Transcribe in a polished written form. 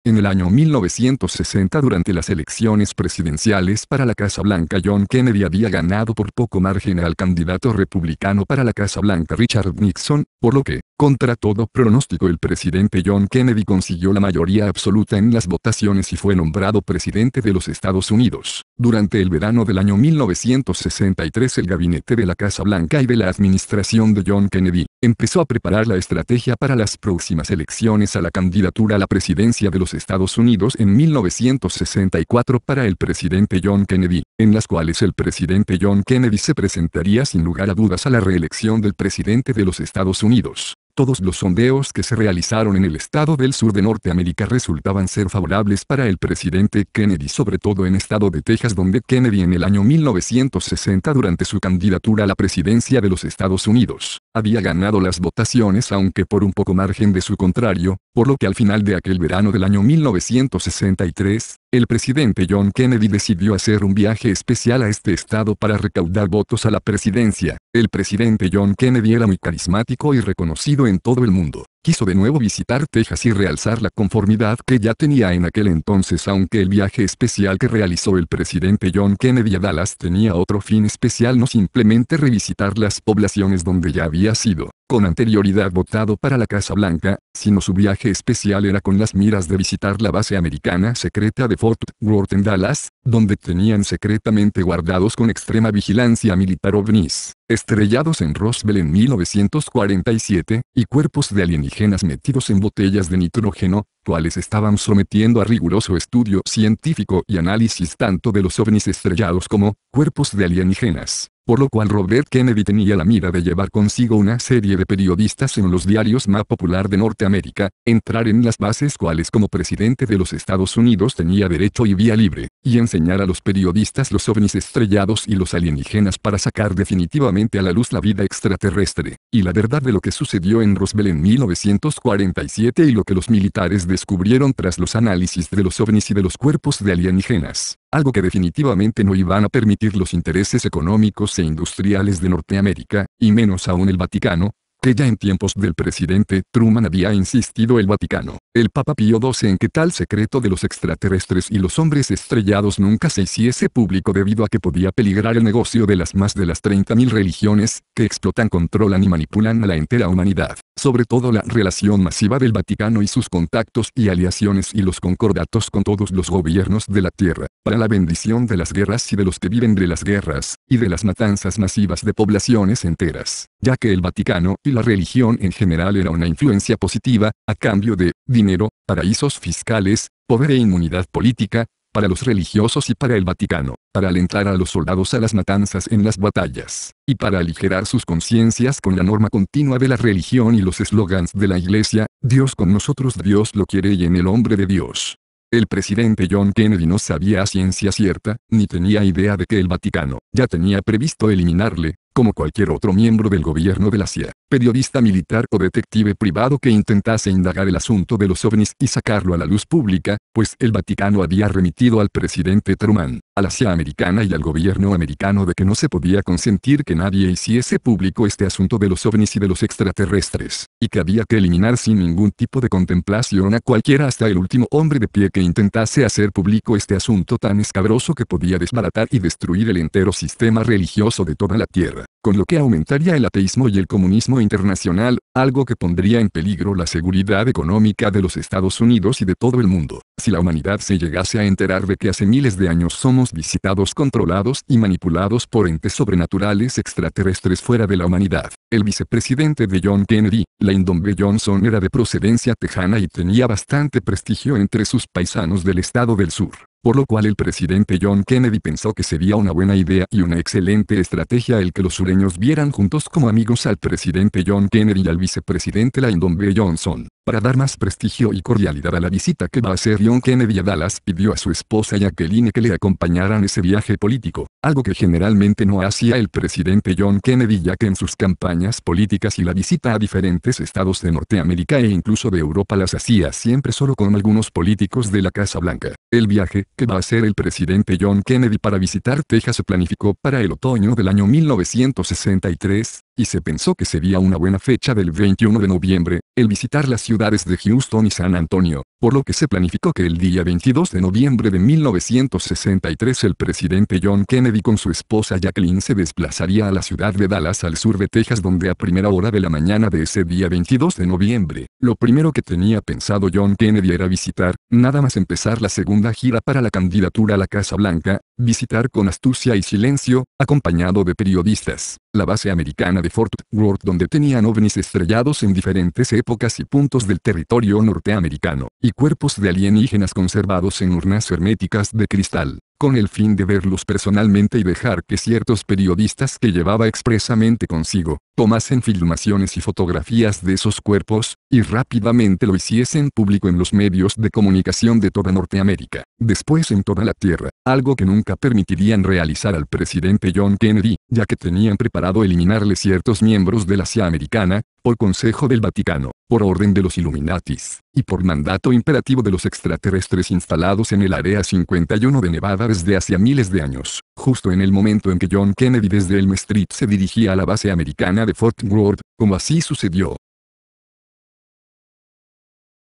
En el año 1960, durante las elecciones presidenciales para la Casa Blanca, John Kennedy había ganado por poco margen al candidato republicano para la Casa Blanca Richard Nixon, por lo que, contra todo pronóstico, el presidente John Kennedy consiguió la mayoría absoluta en las votaciones y fue nombrado presidente de los Estados Unidos. Durante el verano del año 1963, el gabinete de la Casa Blanca y de la administración de John Kennedy empezó a preparar la estrategia para las próximas elecciones a la candidatura a la presidencia de los Estados Unidos en 1964 para el presidente John Kennedy, en las cuales el presidente John Kennedy se presentaría sin lugar a dudas a la reelección del presidente de los Estados Unidos. Todos los sondeos que se realizaron en el estado del sur de Norteamérica resultaban ser favorables para el presidente Kennedy, sobre todo en estado de Texas, donde Kennedy en el año 1960, durante su candidatura a la presidencia de los Estados Unidos, había ganado las votaciones, aunque por un poco margen de su contrario, por lo que al final de aquel verano del año 1963, el presidente John Kennedy decidió hacer un viaje especial a este estado para recaudar votos a la presidencia. El presidente John Kennedy era muy carismático y reconocido en todo el mundo. Quiso de nuevo visitar Texas y realzar la conformidad que ya tenía en aquel entonces, aunque el viaje especial que realizó el presidente John Kennedy a Dallas tenía otro fin especial, no simplemente revisitar las poblaciones donde ya había sido con anterioridad votado para la Casa Blanca, sino su viaje especial era con las miras de visitar la base americana secreta de Fort Worth en Dallas, donde tenían secretamente guardados con extrema vigilancia militar ovnis estrellados en Roswell en 1947, y cuerpos de alienígenas metidos en botellas de nitrógeno, cuales estaban sometiendo a riguroso estudio científico y análisis tanto de los ovnis estrellados como cuerpos de alienígenas. Por lo cual Robert Kennedy tenía la mira de llevar consigo una serie de periodistas en los diarios más popular de Norteamérica, entrar en las bases cuales como presidente de los Estados Unidos tenía derecho y vía libre, y enseñar a los periodistas los ovnis estrellados y los alienígenas para sacar definitivamente a la luz la vida extraterrestre, y la verdad de lo que sucedió en Roswell en 1947 y lo que los militares descubrieron tras los análisis de los ovnis y de los cuerpos de alienígenas. Algo que definitivamente no iban a permitir los intereses económicos e industriales de Norteamérica, y menos aún el Vaticano, que ya en tiempos del presidente Truman había insistido el Vaticano, el Papa Pío XII, en que tal secreto de los extraterrestres y los hombres estrellados nunca se hiciese público debido a que podía peligrar el negocio de las más de las 30.000 religiones que explotan, controlan y manipulan a la entera humanidad. Sobre todo la relación masiva del Vaticano y sus contactos y aliaciones y los concordatos con todos los gobiernos de la tierra, para la bendición de las guerras y de los que viven de las guerras, y de las matanzas masivas de poblaciones enteras, ya que el Vaticano y la religión en general era una influencia positiva, a cambio de dinero, paraísos fiscales, poder e inmunidad política, para los religiosos y para el Vaticano, para alentar a los soldados a las matanzas en las batallas, y para aligerar sus conciencias con la norma continua de la religión y los eslogans de la Iglesia: Dios con nosotros, Dios lo quiere y en el hombre de Dios. El presidente John Kennedy no sabía a ciencia cierta, ni tenía idea de que el Vaticano ya tenía previsto eliminarle, como cualquier otro miembro del gobierno de la CIA, periodista militar o detective privado que intentase indagar el asunto de los ovnis y sacarlo a la luz pública, pues el Vaticano había remitido al presidente Truman, a la CIA americana y al gobierno americano de que no se podía consentir que nadie hiciese público este asunto de los ovnis y de los extraterrestres, y que había que eliminar sin ningún tipo de contemplación a cualquiera, hasta el último hombre de pie, que intentase hacer público este asunto tan escabroso que podía desbaratar y destruir el entero sistema religioso de toda la tierra, con lo que aumentaría el ateísmo y el comunismo internacional, algo que pondría en peligro la seguridad económica de los Estados Unidos y de todo el mundo. Si la humanidad se llegase a enterar de que hace miles de años somos visitados, controlados y manipulados por entes sobrenaturales extraterrestres fuera de la humanidad. El vicepresidente de John Kennedy, Lyndon B. Johnson, era de procedencia tejana y tenía bastante prestigio entre sus paisanos del estado del sur. Por lo cual el presidente John Kennedy pensó que sería una buena idea y una excelente estrategia el que los sureños vieran juntos como amigos al presidente John Kennedy y al vicepresidente Lyndon B. Johnson. Para dar más prestigio y cordialidad a la visita que va a hacer John Kennedy a Dallas, pidió a su esposa Jacqueline que le acompañaran ese viaje político, algo que generalmente no hacía el presidente John Kennedy, ya que en sus campañas políticas y la visita a diferentes estados de Norteamérica e incluso de Europa las hacía siempre solo con algunos políticos de la Casa Blanca. El viaje que va a hacer el presidente John Kennedy para visitar Texas se planificó para el otoño del año 1963, y se pensó que sería una buena fecha del 21 de noviembre, el visitar las ciudades de Houston y San Antonio, por lo que se planificó que el día 22 de noviembre de 1963 el presidente John Kennedy con su esposa Jacqueline se desplazaría a la ciudad de Dallas al sur de Texas, donde a primera hora de la mañana de ese día 22 de noviembre, lo primero que tenía pensado John Kennedy era visitar, nada más empezar la segunda gira para la candidatura a la Casa Blanca, visitar con astucia y silencio, acompañado de periodistas, la base americana de Fort Worth, donde tenían ovnis estrellados en diferentes épocas y puntos del territorio norteamericano, y cuerpos de alienígenas conservados en urnas herméticas de cristal, con el fin de verlos personalmente y dejar que ciertos periodistas que llevaba expresamente consigo, tomasen filmaciones y fotografías de esos cuerpos, y rápidamente lo hiciesen público en los medios de comunicación de toda Norteamérica, después en toda la Tierra, algo que nunca permitirían realizar al presidente John Kennedy, ya que tenían preparado eliminarle ciertos miembros de la CIA americana, por consejo del Vaticano, por orden de los Illuminatis, y por mandato imperativo de los extraterrestres instalados en el Área 51 de Nevada desde hacía miles de años, justo en el momento en que John Kennedy desde Elm Street se dirigía a la base americana de Fort Worth, como así sucedió.